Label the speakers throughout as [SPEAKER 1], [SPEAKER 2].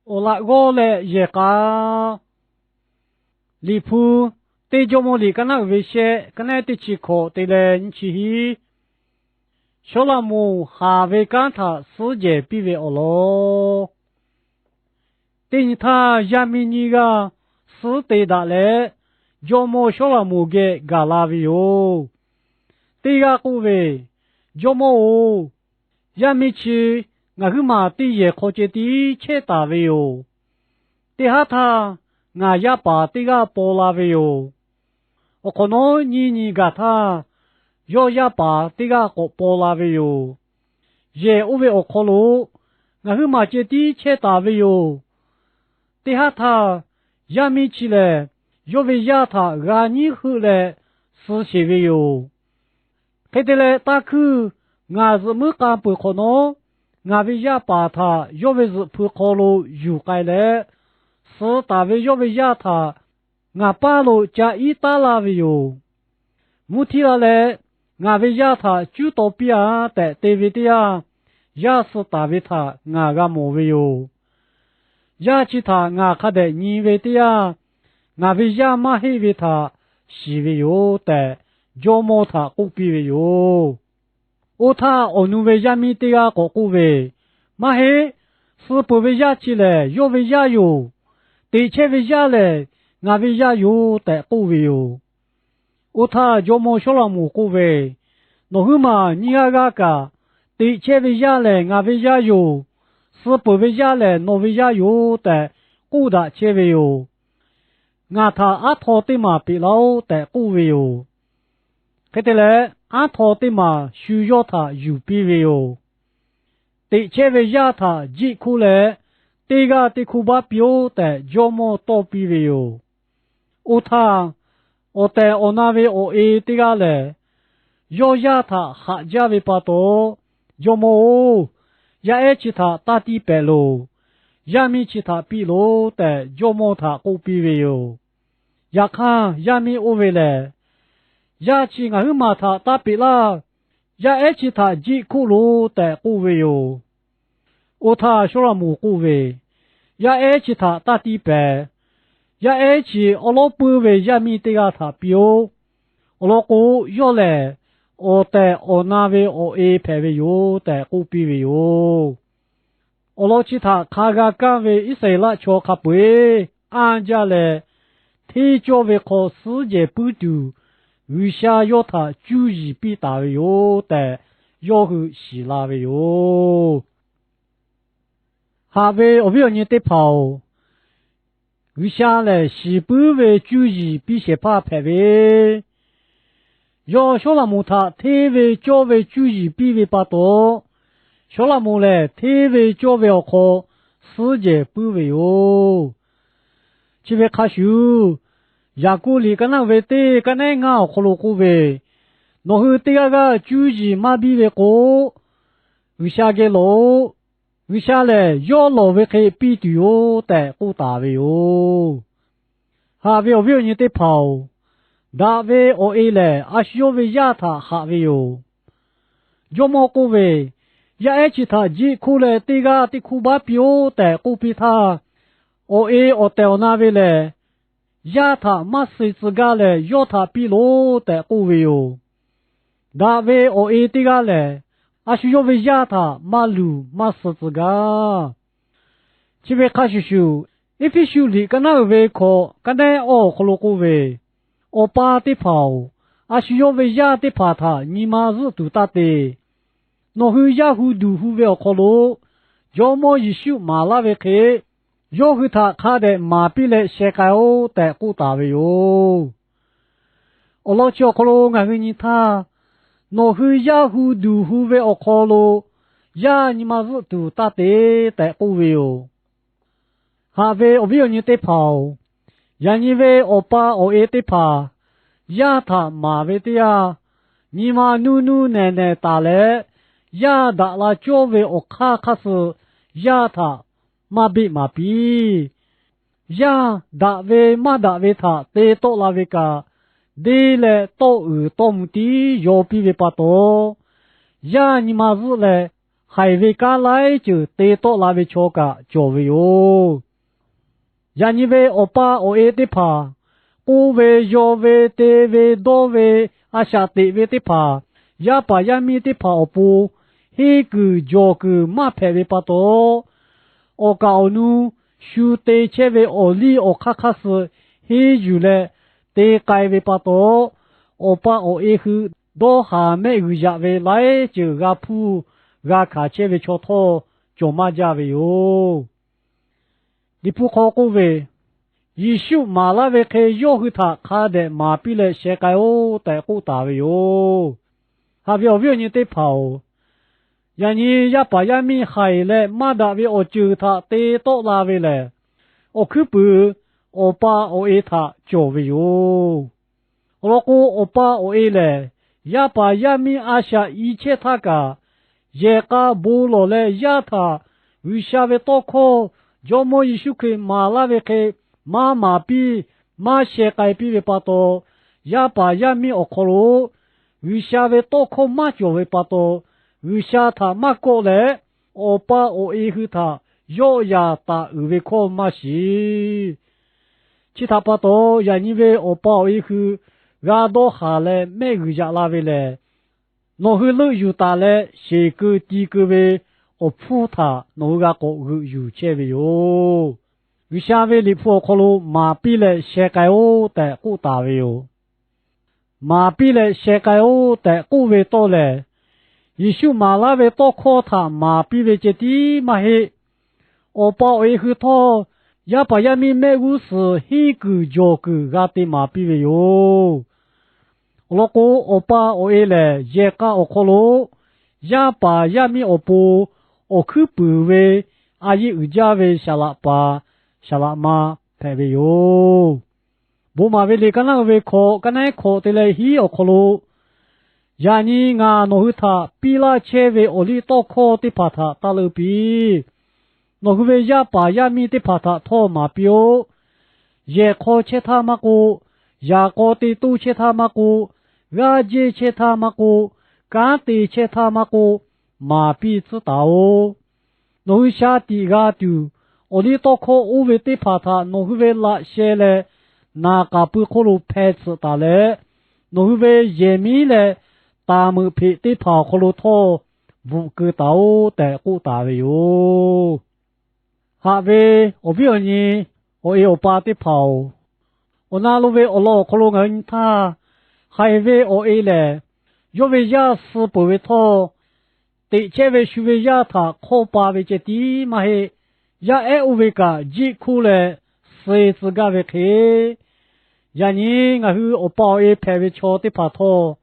[SPEAKER 1] 我拉我嘞也噶，离谱，对着么里跟那危险，跟那的起口对嘞你去，小老母还未干他世界比为哦咯，对你他亚米尼个是对的嘞，就么小老母给嘎拉维哟，对个各位，就么哦，亚米去。我去马地也靠近地切大位哟，地下他我也把这个包拉位哟，我可能你个他也把这个包拉位哟，也无为我可路，我去马接地切大位哟，地下他也没起来，也为也他俺你后来是些位哟，看得来大去我是没干不可能。我为也把他，要为是不考虑有改嘞，是大为要为也他，我把路加一大拉为哟。目的了嘞，我为也他就到边啊的对不对啊？也是大为他我个莫为哟。也其他我看的你为的呀，我为也马黑为他是为哟的，就莫他不必为哟。我他我努为家米的个国为，马嘿是不为家起来，要为家有，对切为家嘞，俺为家有的国为哟。我他就莫小老母国为，那后嘛你个，对切为家嘞，俺为家有，是不为家嘞，那为家有的国的切为哟。俺他阿头的嘛比老的国为哟。看得来，俺头的嘛需要他有必为哟。对切为家他疾苦来，对个对苦把表的就么多必为哟。我他我在我那位我的个嘞，要家他下家为把多，就么也爱其他大地白路，也没其他比路的就么他不必为哟。也看也没我为嘞。也去俺马他大别啦，也爱去他几苦路的故位哟，我他说了木故位，也爱去他大地白，也爱去我老婆位也没得个他标，我老公要来，我在我那位我排位哟的故比位哟，我老去他看个岗位一岁了瞧卡背，俺家嘞，提交为靠世界不丢。为啥要他注意比大为哟的，要后希腊为哟？下位我不要你得跑，为啥嘞？西北为注意比些怕排位，要小拉木他特为较为注意比为巴多，小拉木嘞特为较为要靠世界不为哟，这位卡修。雅古里跟那为的跟那俺葫芦古为，然后第二个就是马比为过，为啥个路？为啥嘞？要路为可以比对哟的古大为哟，下为为你得跑，大为我嘞，阿需要为亚他下为哟，要么古为，也爱其他几苦嘞，第个的苦巴比哟的古比他，我带我那为嘞。亚他马谁自个嘞？要他比罗的故为哟，大为我的个嘞，阿需要为亚他马路马是自个，这位卡叔叔，一批修理跟那为可，跟那哦可罗故为，我把的跑，阿需要为亚的怕他，你妈是多大的，那后亚胡都胡为可罗，要么一修马拉为开。要和他看的马比来世界哦的古大位哟，我老叫可罗俺和你他，那和雅虎都胡为我可罗，呀你妈是都大的古位哟，下位我不要你得跑，呀你为我爸我也得跑，呀他马为的呀，你妈努努奶奶打来，呀打了就为我看看是呀他。马比，呀，大卫马大卫他得多拉维个，得嘞多目的要比为巴多，呀你妈是嘞，海为干来就得到那位瞧个就为哟。人以为我把我一的怕，古为右为地为多为阿下地为的怕，也把人民的怕我不，黑个脚个马配为巴多，我告侬，修地切为我里我卡卡斯，黑住嘞地改为巴多，我把我一去多下没有下为来就个铺。ga卡切为桥头就马家为哟，你不考过为，一宿马拉为开要去他卡的马比了些个哦，带过大为哟，还不要你得跑，人家也把人民害了，马达为我救他得到那为了，我去不，我把我爱他就为哟，我过我把我爱了，也把人民阿下一切他个。也个不落来压他，为啥为多考？就么一宿去马拉为开马比马些改比为巴多，也把人民学考了，为啥为多考马就为巴多？为啥他马过来？我把我一去他要呀打为考马西，其他巴多人以为我把我一去，俺都下来没个家拉为来。侬去路有大嘞，谁个第个位，我扑他，侬个个有钱位哟。为啥位里扑可路马比嘞，谁个哦在古大位哟？马比嘞，谁个哦在古位多嘞？一宿马拉位多考他，马比位这地嘛嘿，我把位去他，也把人民买五十，黑个脚个个的马比位哟。我个我把我一来也个我可罗，也把也米我不我去不为阿姨有家为下拉巴下拉妈排为哟，不嘛为你个那为考个那考的来希我可罗，也你俺诺他比拉切为我里多考的把他打了比，诺为也把也米的把他拖马标，也考切他嘛个，也考的都切他嘛个。俺姐切他妈个，干爹切他妈个，马屁知道哦。侬下地个丢，我里多考我为对怕他，侬为那些嘞，那个不可能拍子打嘞，侬为人民嘞，大门皮对怕可能拖，不个到带过大位哟。下位我不要你，我有把对跑，我那路为我老可能人他。还为我爱嘞，要为家事不为他，对这位是为家他可把为这地嘛嘿，也爱为个疾苦嘞，谁自个为开，人家我去我包一排为桥的把他，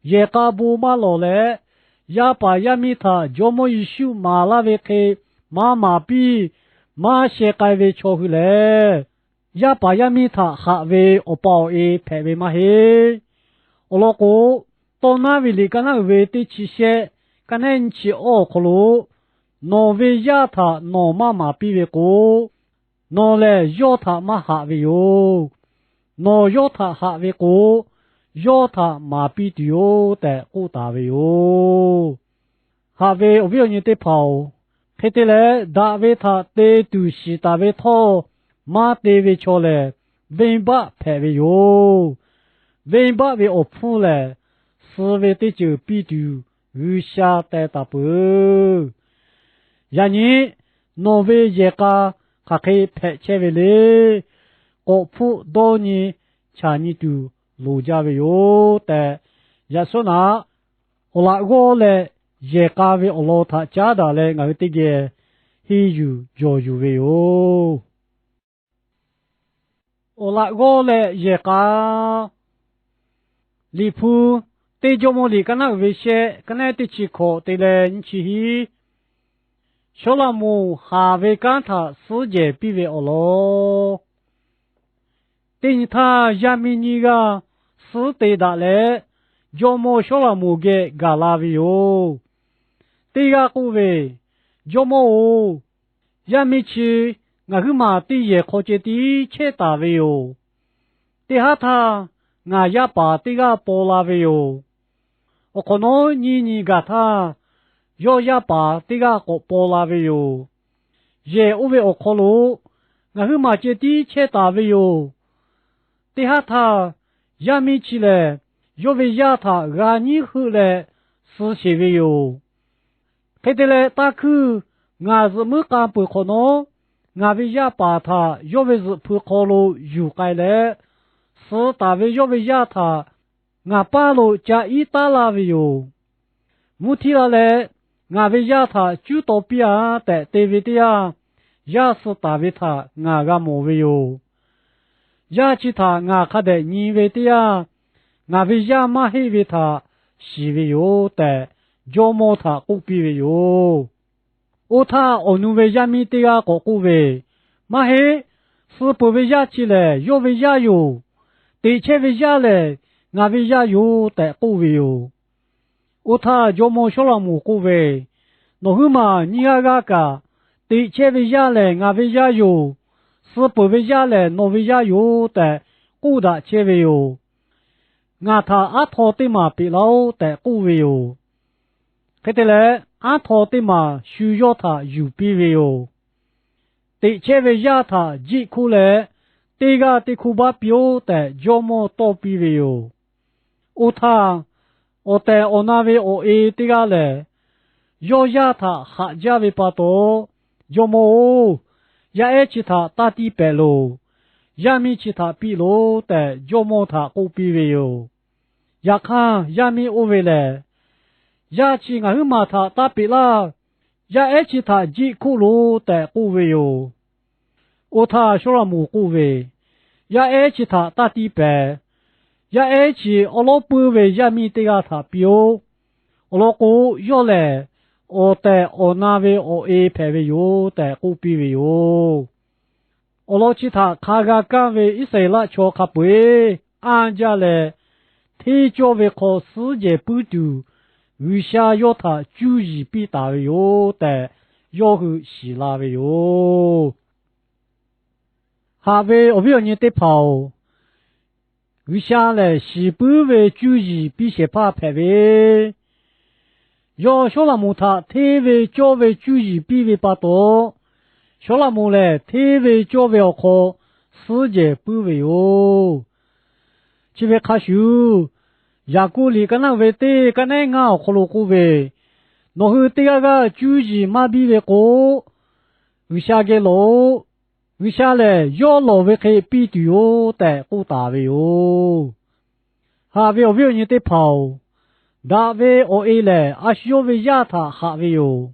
[SPEAKER 1] 也个不马老嘞，也把也米他就么一宿马拉为开，马比马些个为桥去嘞，也把也米他还为我包一排为嘛嘿。我老哥，到那位里，跟那位的去些，跟那人去奥克鲁，挪威亚他挪妈比为高，挪来亚他妈下为哟，挪亚他下为高，亚他妈比的哟的高大为哟，下为我不要你得跑，黑的嘞，大为他得都是大为他，妈得为错嘞，文巴排为哟。为把为我铺嘞，是为的就必丢余下带大不，人家挪威也个还可以拍切为嘞，我铺多年查你丢路家为有的，也说那我那个嘞也个为我老他家的嘞，我这个还有就有为有，我那个嘞也个。里铺对着么里跟那危险，跟那的起考对了你去，小老母还会干他世界比为恶咯。对你他下面你个是对的嘞，就么小老母给嘎拉为哟。对个各位，就么哦，下面去我去马对也考这的切大为哟。对下他。我也把这个包拉为哟，我可能你个他要呀把这个个波拉维哟，也乌维奥考鲁，俺是马杰地切大维哟，这下他也没起来，要维呀他俺你后来是些维哟，开得来大去，俺是没干不可能，俺维呀把他要维是不考鲁有改来，是大维要维呀他。俺巴路加一大拉维哟，目提了嘞，俺维亚他就到边啊，在对维的呀，也是大维他俺个莫维哟，也其他俺看的你维的呀，俺维亚马黑维他西维哟的，叫莫他古比维哟，我他我努维亚米的呀个古维，马黑是不维亚起来，要维亚哟，对切维亚嘞。俺维亚有在古维哟，我他就莫说了莫古维，那后嘛你个，对切维亚嘞，俺维亚有，是不维亚嘞，那维亚有在古大切维哟，俺他阿托的嘛比老在古维哟，看得来阿托的嘛需要他有比维哟，对切维亚他几苦嘞，这个的苦巴表的就莫多比维哟。我他，我在我那边我这个嘞，要呀他哈家为巴多，要么也一起他打地白喽，也没其他比喽的，要么他不比为哟，也看也没我为嘞，也去俺嘛他打比啦，也一起他几苦喽的不为哟，我他说了没不为，也一起他打地白。也一起，我老婆为也没得个他表，我老公要来，我带我那位我排位有带古比位有，我老其他看个岗位一岁了瞧卡背，俺家嘞，提交为靠世界不读，为啥要他注意比大位有带，要后希腊位有，下位我不要你得跑。为啥嘞？西北为注意比些怕排位，要小了木他特为较为注意比为巴多，小了木嘞特为较为要靠世界不为哟。这位卡修，雅古里跟那为的跟那俺可罗古为，然后第二个注意马比为高，为啥个路？为啥嘞？要老为可以比对哦，在古大为哦，下为为你得跑，大为我嘞，阿需要为亚他下为哟，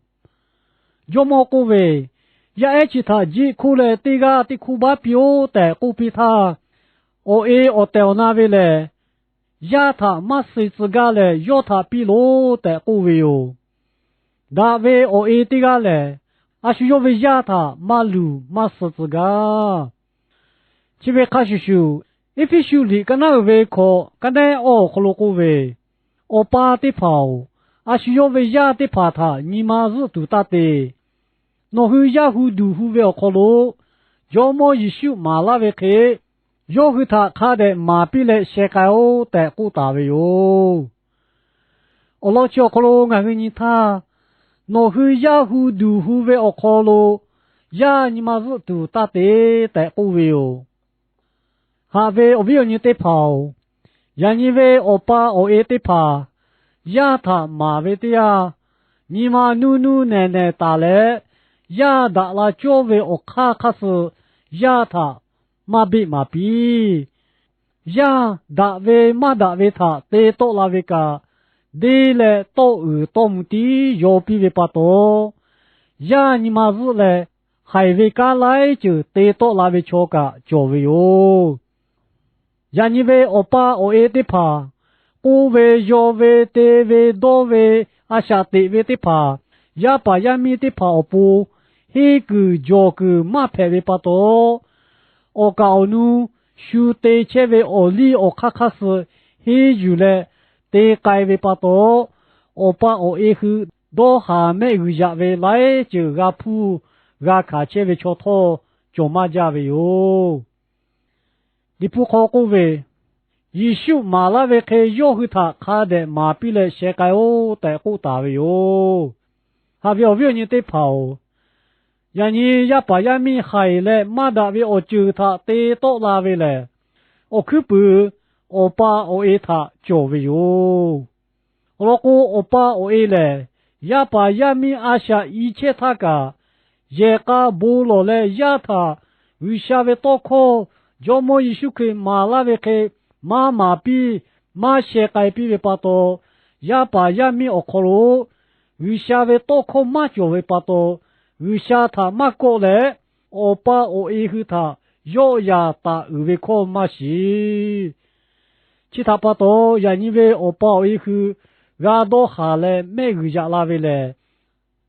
[SPEAKER 1] 要么古为，也爱其他几苦嘞，这个的苦巴表在古比他，我在那为嘞，亚他马谁自个嘞，要他比罗在古为哟，大为我这个嘞。阿需要为亚他马路马十字架，这边卡修修，一批修理跟那为考，跟那哦可罗个为，我把的跑，阿需要为亚的怕他，你妈是多大的，那后亚胡都胡为考罗，要么一修马拉为开，要和他看的马比来世界哦，在古大为哟，我老叫考罗俺给你他。那后呀胡都胡为我考咯，呀你妈是都大的在古为哟，下为我不要你得跑，呀你为我爸我也得跑，呀他妈为的呀，你妈努努奶奶打来，呀打了就为我卡卡是，呀他妈比，呀打为妈打为他得到了为个。对嘞，到目的要比为巴多，呀你妈是嘞，还为干来就得到那位瞧个教为哟，呀你为我爸我也得怕，古为要为得为多为阿下得为得怕，呀把呀咪得怕不，黑个叫个马排为巴多，我告侬，修得切为我里我卡卡是黑住嘞。得改为巴多，我把我以后到下面有家为来就个铺个卡切为桥头就马家为哟，你不考过为，一宿马拉为开要和他看的马比来些个哦，带过大为哟，哈比奥比你得跑，呀你呀把呀米海嘞，马达比奥就他得到那位嘞，我去不，我把我一他就为哟，我过我把我一嘞，呀把呀米阿下一切他个，也个不罗嘞呀他，为啥为多可，就么一宿去马拉为去马比马些改比为巴多，呀把呀米奥可罗。为啥为多可马就为巴多？为啥他马过来？我把我一和他要呀打为可马西，其他巴多呀因为我把我一和拉到下来每个家拉回来，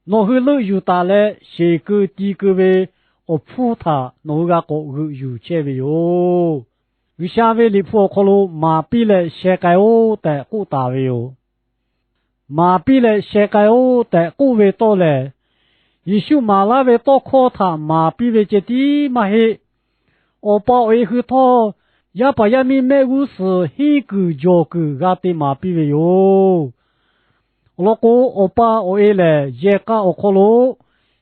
[SPEAKER 1] 我和老有打来谁个第个为我扑他，我个个有钱为哟。为啥为你扑可罗马比来谁该我的顾打为哟？马比嘞世界哦的古为多嘞，耶稣马拉为多可他马比为这地马嘿，我把为和他也把人民每个事一个就个个的马比为哟，我个我把我嘞也个我可罗，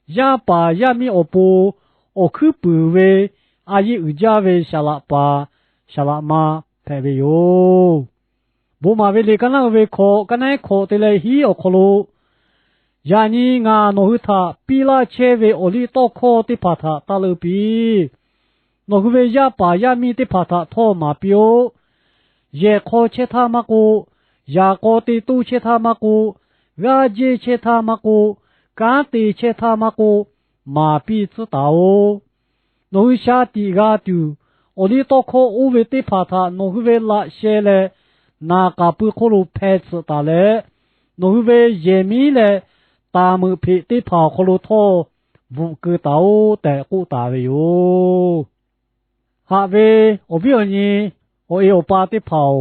[SPEAKER 1] 也把人民我不我去不为阿姨二家为下拉巴下拉马排为哟。不马为哩干那为考，干那考的嘞希奥考路，呀你啊诺他比拉切为奥利多考的帕他打了比，诺为呀把呀米的帕他托马标，也考切他马古，呀考的都切他马古，呀接切他马古，干的切他马古，马比知道哦，诺下地个丢，奥利多考乌为的帕他诺为拉些嘞。那个不可能拍子打嘞，农为人民嘞，大门皮的跑可能拖五个刀的古大为哟。下位我比如呢，我有把的跑，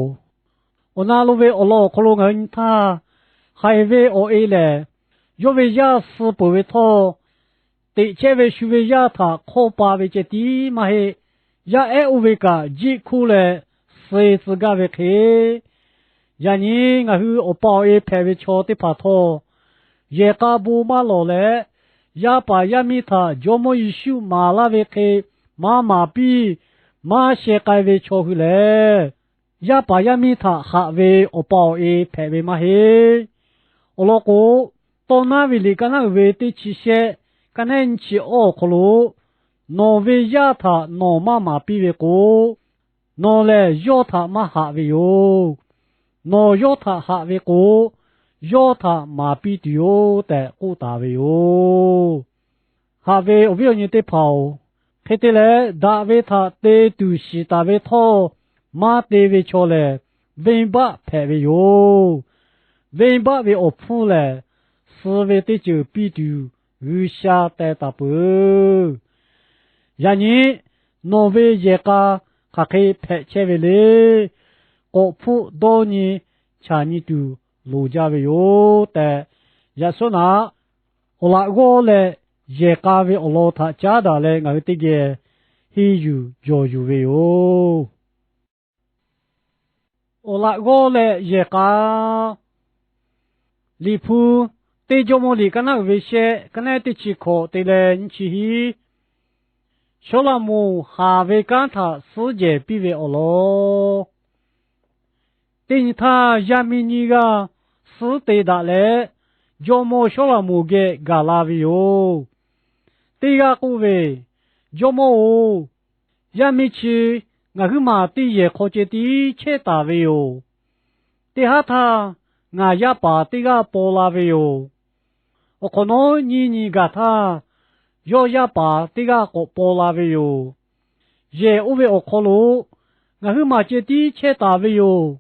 [SPEAKER 1] 我那路为我老可能人他，还为我一嘞，有为亚斯不为拖，的确为需为亚他可把为这地嘛嘿，亚爱为个疾苦嘞，谁自个为去？呀你我和我包一排为桥的帕托，也个不马老嘞，也把呀米他就么一宿马拉为开马比马些该为桥回来，也把呀米他下为我包一排为马嘿，我老哥到那为里干那为的起些，干那起哦可路，挪为呀他挪马比为过，挪嘞要他马下为哟。诺要他下为过，要他马比的哟的古大为哟，下为我不要你得跑，他的嘞大为他得都是大为他马得为错嘞，文把排为哟，文把为我铺嘞，思维的就比丢余下带大不，然你诺为一个还可以排切为嘞。我铺多年，查你都路家为有的，也说那我那个嘞，也加为我老他家的嘞，我这个还有就有为有，我那个嘞也加离谱，对着么里跟那为些，跟那的起考对嘞，你去，小老母还为干他世界比为我咯。等他亚米尼个死对的嘞，就莫说了莫给嘎拉维哟。第个各位，就莫亚米去，我去马第也靠近第切大维哟。第下他我也把第个波拉维哟。我可能你个他，要也把第个波拉维哟。也无为我可能，我去马接第切大维哟。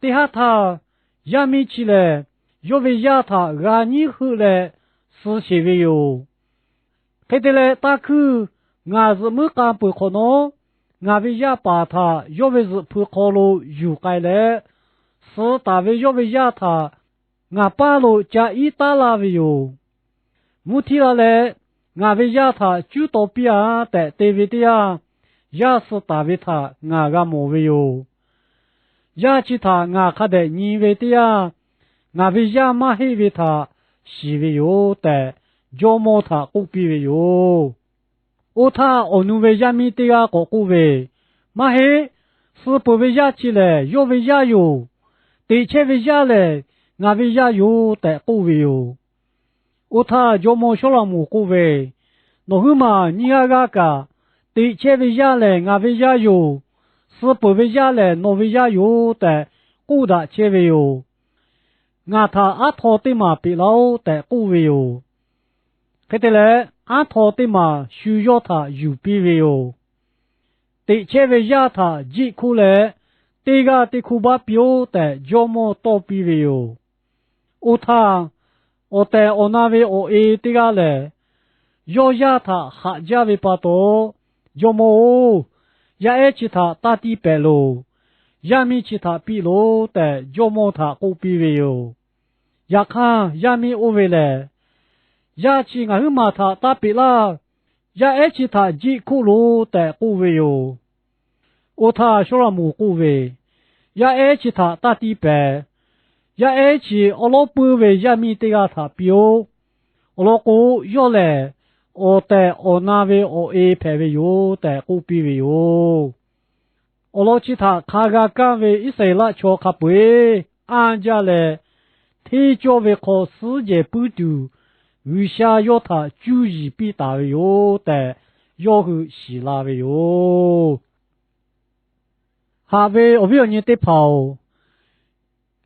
[SPEAKER 1] 第下他亚米起来，要为亚他安尼后来是些为哟。他的来大去，俺是没干不可能，俺为亚把他要为是不可能有改来，是大为要为亚他，俺把路加一大拉为哟。目的了来，俺为亚他就到边啊的对为的呀，也是大为他俺个莫为哟。亚其他俺看的你为的呀，俺为亚马黑为他喜为有的，叫么他故比为有。我他我努为亚米的啊个故为，嘛嘿是不为亚起来，要为亚有，的确为亚来，俺为亚有的故为有。我他叫么小老母故为，那后嘛你阿个，的确为亚来，俺为亚有。是不为亚来，诺为亚有的，故的切为有。俺他阿托的嘛比老的故为有。佢哋咧阿托的嘛需要他有比为有。的切为亚他只库咧，这个的库巴表的叫么多比为有。我他我的我那位我诶这个咧，要亚他客家为巴多，叫么？呀，爱其他大地白路，呀米其他比路的，要么他故比为有，呀看呀米乌为嘞，呀其俺马他大比啦，呀爱其他几库路的故为有，我他说了母故为，呀爱其他大地白，呀爱其我老不为呀米的个他比有，我老古要嘞。我的我那位我一排位有的故比为有，我老其他看个岗位一岁了瞧卡背，俺家嘞，提交为靠世界不读，为啥要他注意比大为有的，要后希腊为有，下位我不要你得跑，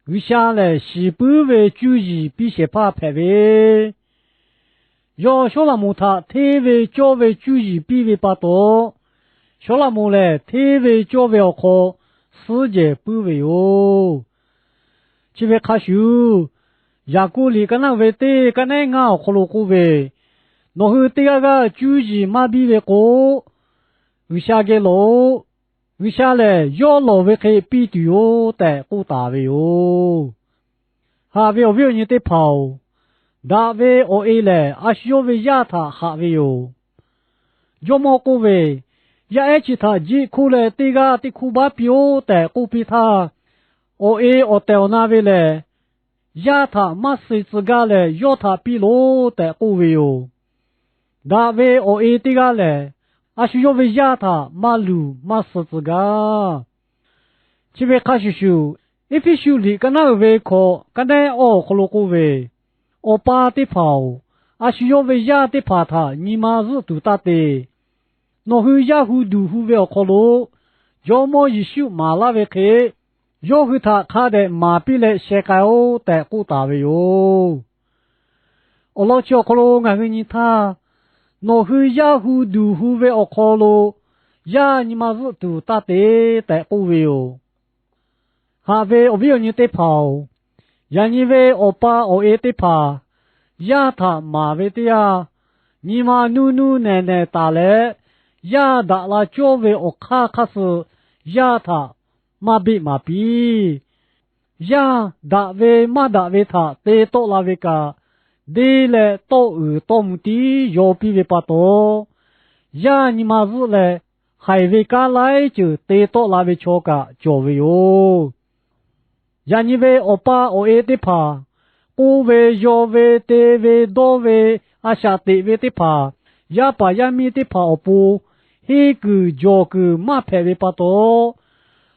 [SPEAKER 1] 为啥嘞西北为注意比些怕排位。要小拉木他特为教为注意比为巴多，小拉木嘞特为教为好世界不为哟。这位卡修，雅古里跟那为的跟那个好罗古为，然后第二个注意马比为高，为啥个路？为啥嘞？要路为可以比对哟的古大为哟，下位我你得跑。大卫我一来，阿需要为亚他哈为有，要么各位，亚爱其他几苦嘞，这个的苦巴表的苦比他，我一我到那位嘞，亚他马谁自个嘞，要他比罗的苦为有，大卫我一这个嘞，阿需要为亚他马路马谁自个，这位卡叔叔，一批修理跟那位考，跟那哦可罗各位。我爸的跑，阿需要为亚的怕他，你妈是多大的？那后亚户都户为考路，要么一宿马拉为开，要和他看的马比来世界哦的古大为哟。我老叫考路俺跟你他，那后亚户都户为考路，呀你妈是多大的古为哟。下回我不要你得跑。呀，你为我爸我也得怕，呀他妈为的呀，你妈努努奶奶打来，呀打了就为我卡卡是，呀他妈比，呀打为妈打为他，得多拉为个，得来多目的要比为巴多，呀你妈是来，还为个来就得多拉为瞧个就为哟。呀，你为我爸我也得怕，我为要为得为多为阿下得为得怕，呀把呀米得怕我不，那个叫个马排为巴多，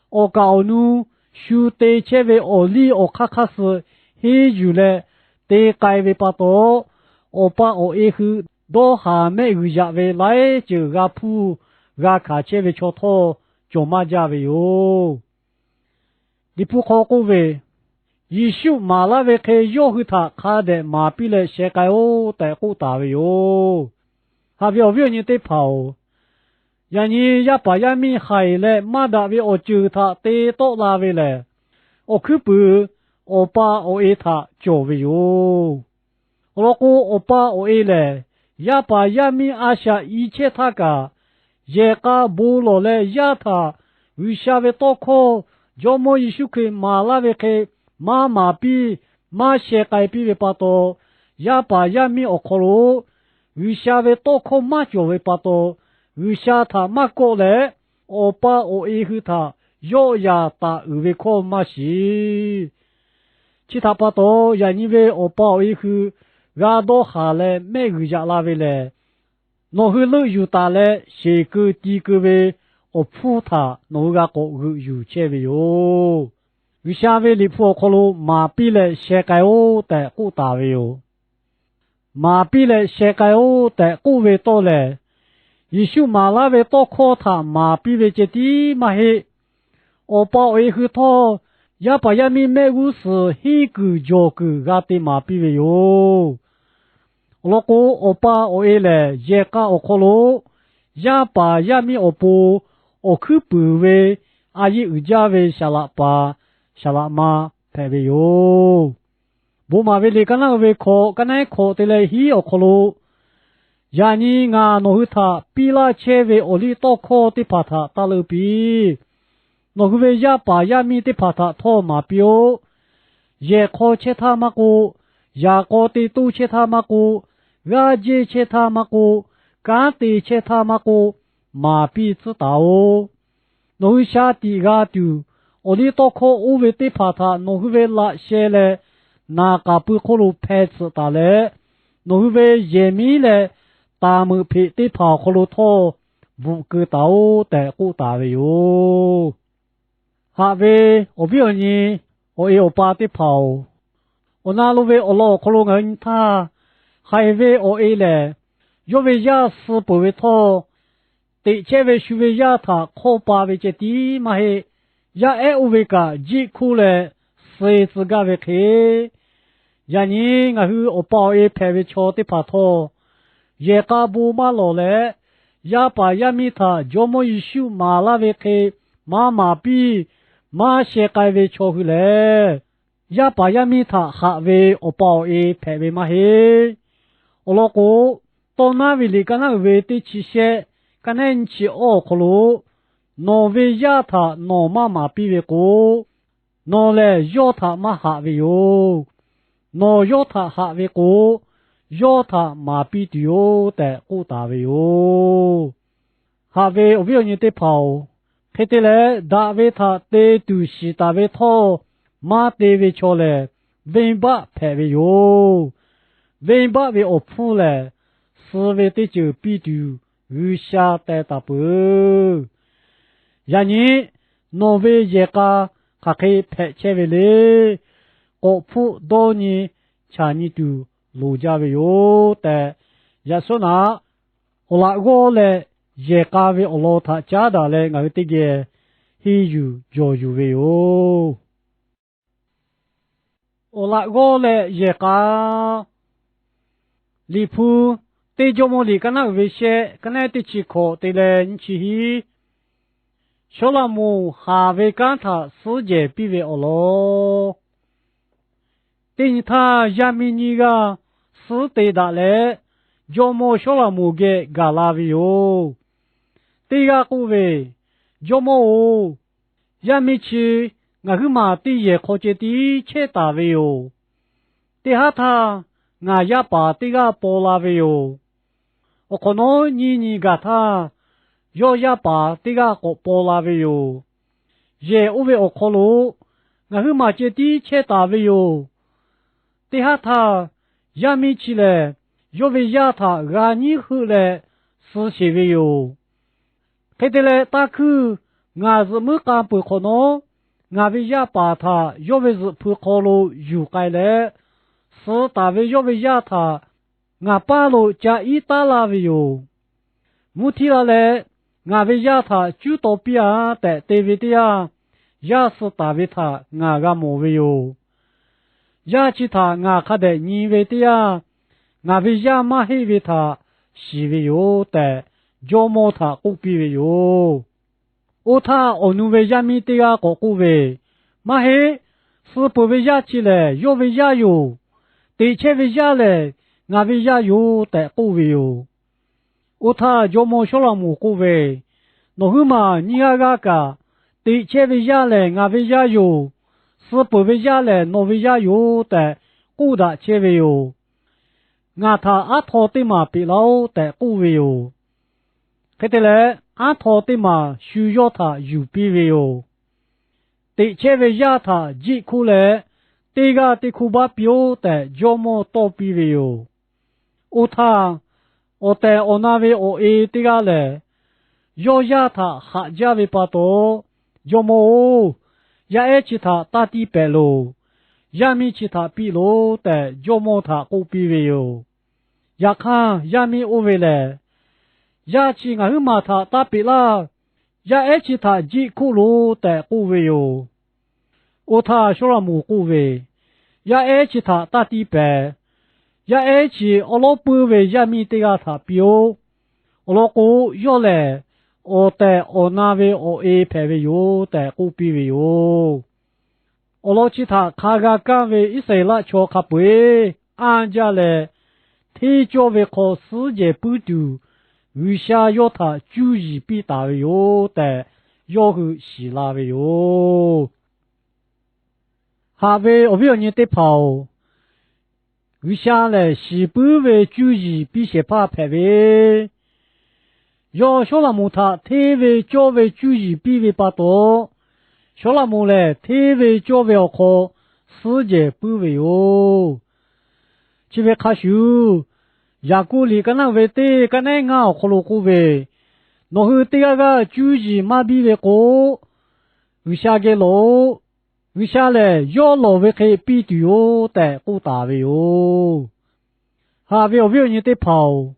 [SPEAKER 1] 我告侬，修得切为我里我卡卡是，那就嘞得改为巴多，我爸我也去多下没有呀为来就个铺个卡切为桥头，就马家为哟。你不考过为，一宿马拉为开要和他看的马比来世界哦，带过大为哟，还不要你得跑，让你也把人民害来，马达为我救他得到那为来，我去不，我把我爱他教为哟，我老公我把我爱来，也把人民阿下一切他个，也个不落来也他，为啥为多考？要么一宿去马拉为开马比马些改比为巴多，也把人民学考路，为啥为多考马就为巴多，为啥他马过来，我把我以后他要呀打为考马西，其他巴多也因为我把我以后ရာတော့ဟာလဲမဲကူကြလာပဲလေနော်ဟူလူယူတာလဲရှေကူတီကူပဲအဖူသာနော်ကကိုယူချဲပဲယောဝိရှာပဲလီဖို့ခလိုမာပီလဲရှေကဲအိုတဲ့ကုတာပဲယောမာပီလဲရှေကဲအိုတဲ့ကုဝေတော့လဲယေရှုမာလာပဲတော့ခေါ်တာမာပီပဲချတီမဟေအပေါ်အေခုတော့ရပါရမီမဲကူစဟီကူဂျိုကူကတိမာပီပဲယောလောကိုအပါအိုအေလေယေကအခလိုရပါရမီအပူအခုပူဝေအာယီဥကြဝေရှာလာပါရှာလာမဖဲဘေယောဘူမာဝေလေကနာဝေခောကနေခောတေလေဟီအခလိုယာနီငါနိုဟထပီလာချေဝေအိုလီတော့ခောတိဖာသာတလူပီနိုဟဝေရပါရမီတိဖာသာထောမာပီယိုယေခောချေသာမကိုယာကောတိတူချေသာမကိုရာဂျေချေသာမကိုကာတိချေသာမကိုမာပီစတာအိုနိုရှာတီဂါတူအိုလီတော့ခောဥဝေတိဖာသာနိုဟဝေလာရှေလေနာကာပုခလိုဖဲစတာလေနိုဟဝေယေမီလေတာမုဖိတိဖာခလိုထောဘူကူတာအိုတဲ့ကုတာဝေယောဟာဝေအဘိယနီအိုအေအပါတိဖာအိုနာလိုဝေအလောခလိုငန်သာဟိုင်ဝေအိုအေလေယောဝေယာစပဝေထောတိချေဝေရှုဝေယာသာခောပါဝေချတီမဟေယာအဲဥဝေကဂျီခုလေစေစကဝေခေယာနီငါဟုအပေါ်အေဖဲဝေချောတိဖာထောယေကာဘူမလောလေယာပါယမိသာဂျိုမိုယေရှုမာလာဝေခေမာပီမာရှေကဝေချောဟုလေယာပါယမိသာခဝေအပေါ်အေဖဲဝေမဟေအလောကိုတောနာဝီလီကနာဝေတိချီရှေကနေချီအိုခလိုနော်ဝေယာသာနော်မာပီဝေကိုနော်လေယောသာမဟာဝေယောနော်ယောသာဟာဝေကိုယောသာမာပီတီယိုတဲ့ကုတာဝေယောဟာဝေအဝိယညတေဖောဖေတေလေဒါဝေသာတေတူရှိတာဝေသောမာတေဝေချောလေဝိဘဖဲဝေယောဝိဘဝေအဖူလေစေဝေတိချူပီတူရူရှာတဲ့တပူယာနီနော်ဝေယေကာခခေဖဲချေဝေလေအဖူဒေါနီချာနီတူလူကြဝေယောတဲ့ရဆုနာဟလာကိုလေယေကာဝေအလောသာချာတာလေငါတိကေဟီယူဂျောယူဝေယောဟလာကိုလေယေကာလီဖူတေဂျမိုလီကနာဝေရှေကနေတိချီခိုတေလေချီဟီရှောလမူဟာဝေကန်သာစူဂျေပိဝေအလောတင်သာယမီနီကစူတေဒါလေဂျိုမိုရှောလမူဂေဂါလာဗီယိုတေဂါကူဝေဂျိုမိုယမီချီငါခုမာတိယေခိုချေတီချေတာဝေယိုတေဟာသာငါရပါတေဂါပေါ်လာဝေယိုအခနိုညီဂါသာယောရပါတေဂါကိုပေါ်လာဝေယိုယေဥဝေအခလိုငါခုမာချေတီချေတာဝေယိုတေဟာသာယမီချီလေယောဝေယသာဂာနီဟုလေစရှိဝေယိုခေတလေတာခုငါဇမကပခနောငါဝေယပါသာယောဝေဇဖုခေါလိုယူကိုင်လေစောတာဝေယောဝေယသာငါပါလိုဂျာဤတာလာဝေယိုမူတီလာလေငါဝေယသာကျူတိုပီယာတဲ့တေဝေတယာယစတာဝေသာငါကမောဝေယိုယာချီသာငါခတဲ့ညီဝေတယာငါဝေယမဟိဝေသာရှိဝေယိုတဲ့ဂျောမောသာကုပီဝေယိုအိုသာအနုဝေယမီတယာကိုကုဝေမဟေစပဝေယချီလေယောဝေယယိုတေချေဝေယလေငါဝေယယိုတဲ့ကုဝေယိုအိုသာဂျောမောရှောလမူကုဝေနိုဟုမာညီယာဂါကာတေချေဝေယလေငါဝေယယိုစပဝေယလေနိုဝေယယိုတဲ့ကုဒါချေဝေယိုငါသာအထောတိမာပီလောတဲ့ကုဝေယိုခေတလေအထောတိမာရှူယောသာယူပီဝေယိုတေချေဝေယသာဂျိခုလေ这个的库巴表的周末多比为哟，我他我在我那边我这个嘞，要压他下家为巴多，周末也其他大地白路，也没其他比路的周末他不比为哟，也看也没我为嘞，也去俺马他大比啦，也其他几库路的不为哟。我他说了木古为，也其他大地白，也去俄罗斯为也米这个他表，俄罗斯要来，我在我那为我排为有的古比为有，俄罗斯他卡个岗为一岁了超卡背，按家来，提交为靠世界不读，为啥要他注意比大为有的，要去希腊为有。下位我不要你得跑，为啥嘞？西北为注意比些怕排位，要小拉木他太为较为注意比为巴多，小拉木嘞太为较为要靠世界不为哟，这位卡修，雅古里跟那位的跟那个可罗古位，然后第二个注意马比为高，为啥个路？为啥嘞？要老为可以比对哟，但不大为哟。下位为你得跑，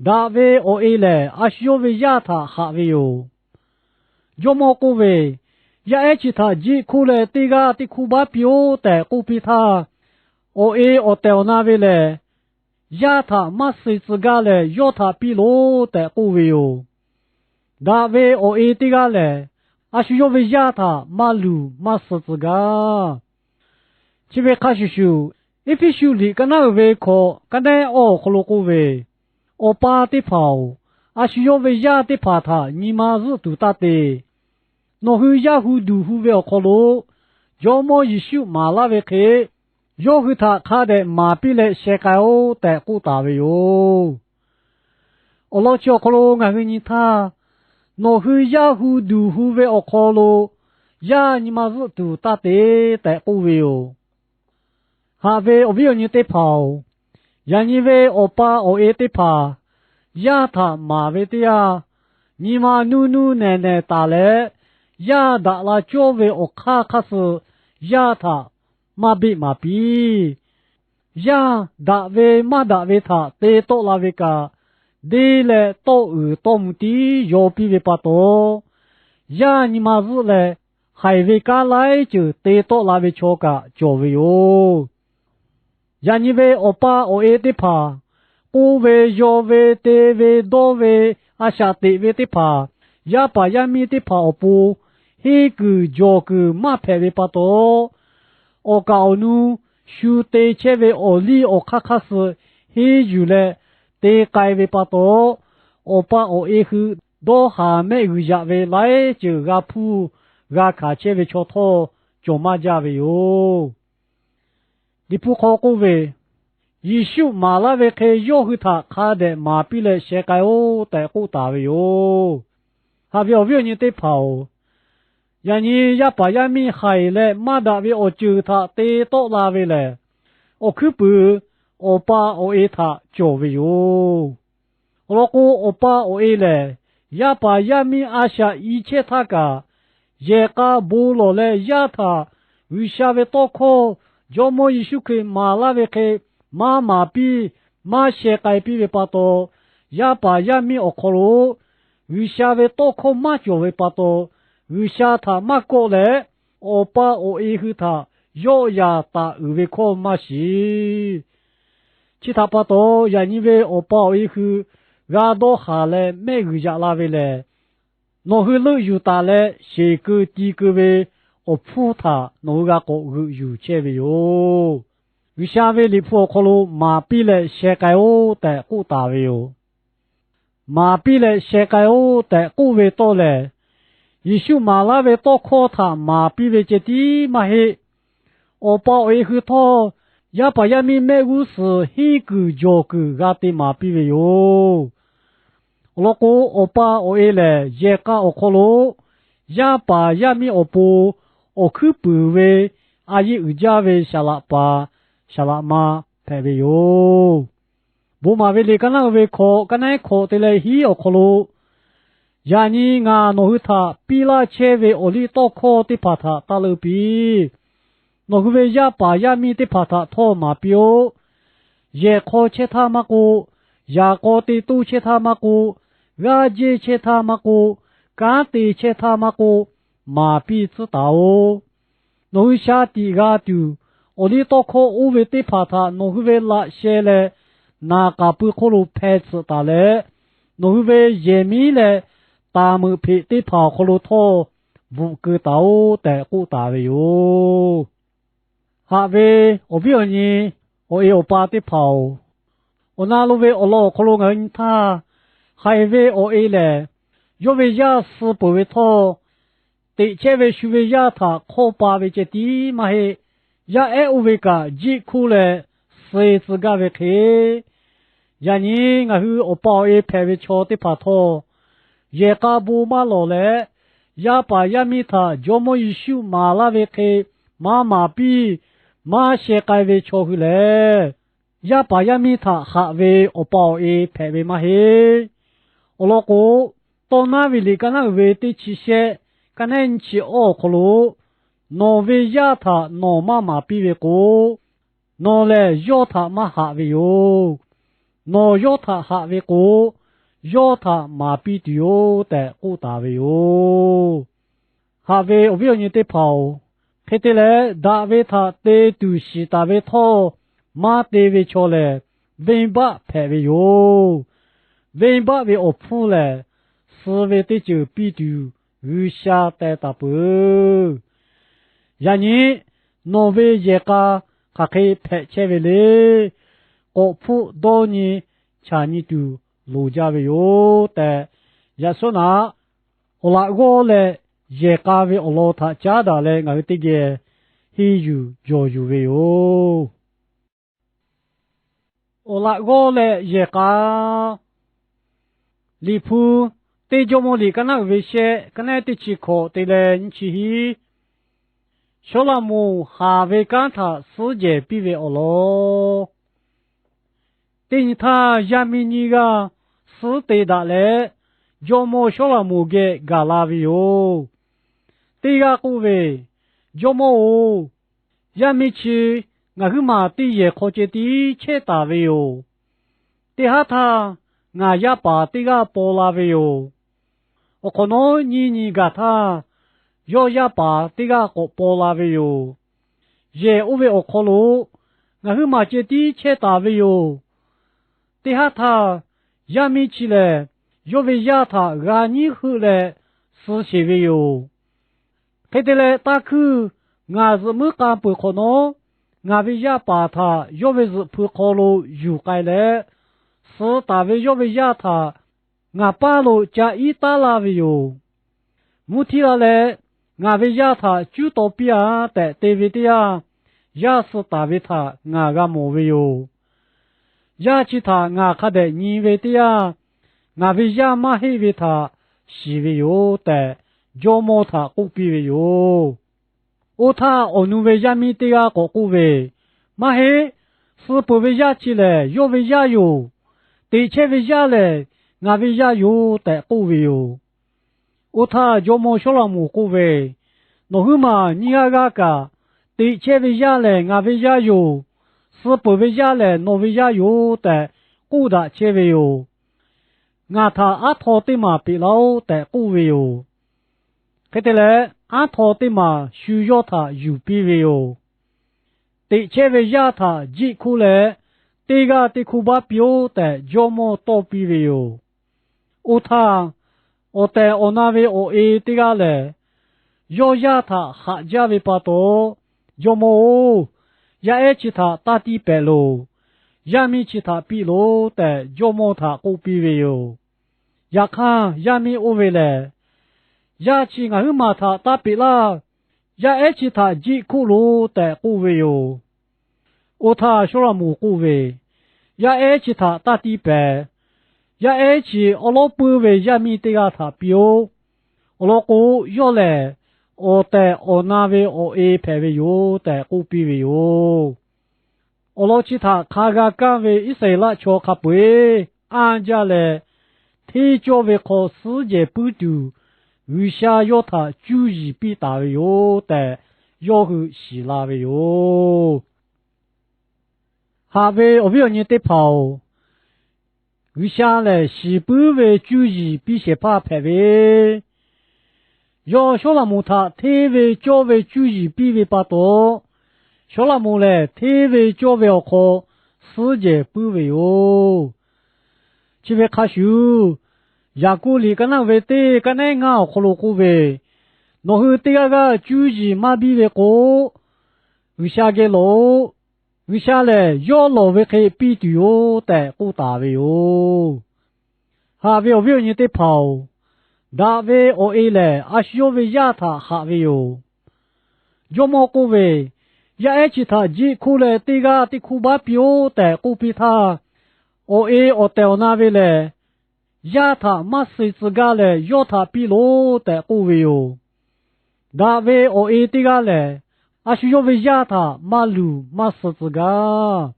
[SPEAKER 1] 大为我嘞，阿需要为压他下位哟。要么各位，也其他几苦嘞，这个的苦巴表但不比他，我到那位嘞，压他马谁自个嘞，要他比罗但不为哟。大为我这个嘞。阿需要为压他马路马死子个，这边开始修，一批修理跟那位考，跟那哦可罗个位，我把的跑，阿需要为压的怕他，你妈是多大的，那后压户都户为可罗，要么一修马拉为开，要和他看的马比来世界哦，但不大为哟，我老叫可罗俺和你他。那后呀户都户为我考咯，呀你妈是都大的在不为哦，下位我不要你得跑，呀你为我爸我也得跑，呀他妈为的呀，你妈努努奶奶打来，呀打了就为我卡卡是，呀他妈比，呀打为妈打为他得到了为个。对嘞，到目的要比为巴多，呀你妈是嘞，还为家来就得到那位瞧个就为哟，呀你为我爸我也得怕，不为要为得为多为阿下得为的怕，呀把呀咪的怕不，那个叫个马排为巴多，我告侬，修得切为我里我卡卡是，那就嘞。te kai ve pa to opa o e hu do ha me hu ya ve lai ju ga pu ga kha che ve cho tho jo ma ja ve yo di pu kho ko ve yishu ma la ve ke yo hu tha kha de ma pi le she kai o ta ko ta ve yo ha vyo vyo ni te pa o ya ni ya pa ya mi hai le ma da ve o ju tha te to la ve le o khu pu我爸我他就为有，我我爸我嘞，也把人民阿下一切他个，也个不落来也他，为啥为多考，要么一宿去马拉为去马比马些改比为巴多，也把人民我考了，为啥为多考马就为巴多，为啥他马过来，我爸我和他要呀打为考马西。其他巴多呀，因为我包一户，俺到下来每个家那位来，然后路有大来，谁个第个位，我扑他，那个有钱位哟，有下位里扑可路马比来世界哦，在古大位哟，马比来世界哦，在古位到来，一宿马那位到考他马比位这地嘛嘿，我包一户他。呀，把人民买股市，黑个叫个，俺的马比为哟。我哥我爸我嘞，也讲我可罗，呀把人民我不，我去不为，阿姨有家为下拉巴下拉妈陪为哟，不嘛为哩个那为考个那考的嘞希有考路，呀你啊诺去他比拉切为奥利多考的帕他大路比，诺去为呀巴呀米的帕他托马标，也考切他嘛古，呀考的都切他嘛古，呀接切他嘛古，干的切他嘛古，马比知道哦。诺去下地个丢，奥利多考乌为的帕他诺去为拉些嘞，那个不考路配置大嘞，诺去为也米嘞。大门皮的跑可路托，五个刀的古大位哟。下位我表你，我有把的跑，我那路位我老可路人他，还位我嘞，有位亚斯不位托，第七位是位亚他可把位这地嘛嘿，亚爱位个几苦嘞，谁自个位去，呀你我去我包一排位车的跑托。也卡布马罗嘞，亚巴亚米塔就么一宿马拉维克马马比马些盖维错回来，亚巴亚米塔哈维我包一排维马嘿，我老哥到那维里干那维的起些，干那起奥克鲁，挪维亚塔挪马马比维哥，挪嘞亚塔马哈维哟，挪亚塔哈维哥。要他马比丢的古大位哟，下位我不要你的跑，配的嘞大位他的都是大位套，马的位错嘞，文把配位哟，文把位我铺嘞，四位的就比丢，余下的大不，然你挪威也个还可以配切位嘞，我铺多你查你丢。路家为有的，也说那我那个嘞，也加为我老他家的嘞，我这个还有为有，我那个嘞也加离谱，对着么里跟那为些，跟那的起考对嘞，你去，小那么还为干他世界比为我咯，对他也没你个。是对的嘞，就么小了么个嘎拉维哟，对个各位，就么哦，也没去，我去买的也靠近的切大维哟，对下他，我也把这个包拉维哟，我可能你个他，要也把这个包拉维哟，也我为我考虑，我去买这的切大维哟，对下他。亚米起来，要为亚他安尼后来是些为哟。看得来大口，俺是没干不可能，俺为亚把他要为是不考虑有改来，是大为要为亚他，俺把路加一大拉为哟。目的了来，俺为亚他就到边啊的对为的呀，也是大为他俺个莫为哟。亚其他俺看的你为的呀，俺为亚马黑为他西为有的，叫么他古比为有，我他我努为亚米的呀个古为，马黑是不为亚起来，要为亚有，的确为亚嘞，俺为亚有的古为有，我他叫么小老母古为，那后嘛你个个，的确为亚嘞，俺为亚有。是不为家嘞，挪为家有的，古的切为有，俺他阿托的嘛比老的古为有，看得来阿托的嘛需要他有比为有，的切为家他几苦嘞，这个的苦巴表的叫么多比为有，我他我的我那位我诶这个嘞，要家他哈家为巴多，叫么也爱其他大地白路，也没其他比路的，就莫他古比为有，也看也没无为嘞，也去俺马他大比啦，也爱其他几苦路的古为有，我他说了木古为，也爱其他大地白，也爱去我老婆为也没得个他表，我老公要来，我的我那位我一排位有的古比位有，我老其他卡个岗位一岁了瞧卡背，俺家嘞，提交为靠世界不读，为啥要他注意比大位有的，要后希腊位有，下位我不要你得跑。为啥嘞？西北为注意比些怕排位，要小那么他太为较为注意比为不多，小那么嘞太为较为要靠世界不为哦。这位卡修，亚古里跟那位的跟那个葫芦古位，然后第二个注意马比为高，为啥个路？为啥嘞？要老为可以比对哦，但不大为哦。下位为你得跑，大为我一嘞，阿需要为压他下位哟。要么各位，也一起他几苦嘞，这个的苦巴表但不比他，我一我到那位嘞，压他马谁自个嘞，要他比罗但不为哟。大为我一这个嘞。阿需要为压他马路马十字架，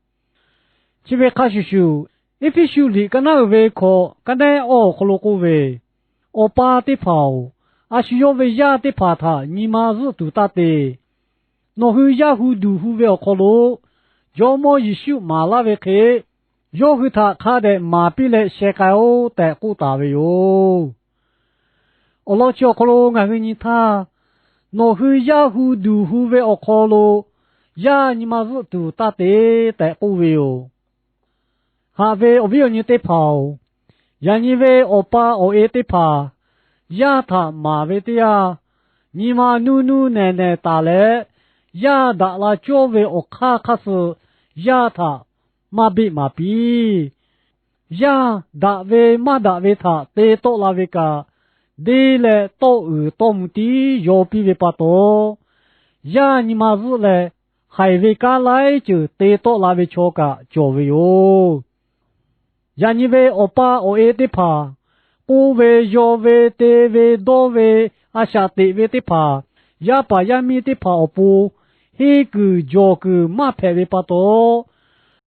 [SPEAKER 1] 这边卡叔叔，一批修理跟那位考，跟那哦葫芦古位，我把的跑，阿需要为压的怕他，你妈是多大的，那后压户都户为考路，要么一修马拉为开，要和他看的马比来世界哦，带古大位哟，我老叫考路俺跟你他。那后呀户都户为我考咯，呀你妈是多大的在不为哦，下回我不要你得跑，呀你为我爸我也得跑，呀他妈为的呀，你妈努努奶奶打来，呀打了就为我卡卡是，呀他妈比，呀打为妈打为他得到了为个。对嘞，到到目的要比为不多，呀，你妈是嘞，还为干来就得到那位瞧个教为哟，呀，你为我爸我也得怕，不为要为得为多为阿下得为得怕，呀把呀咪得怕不，那个叫个马排为不多，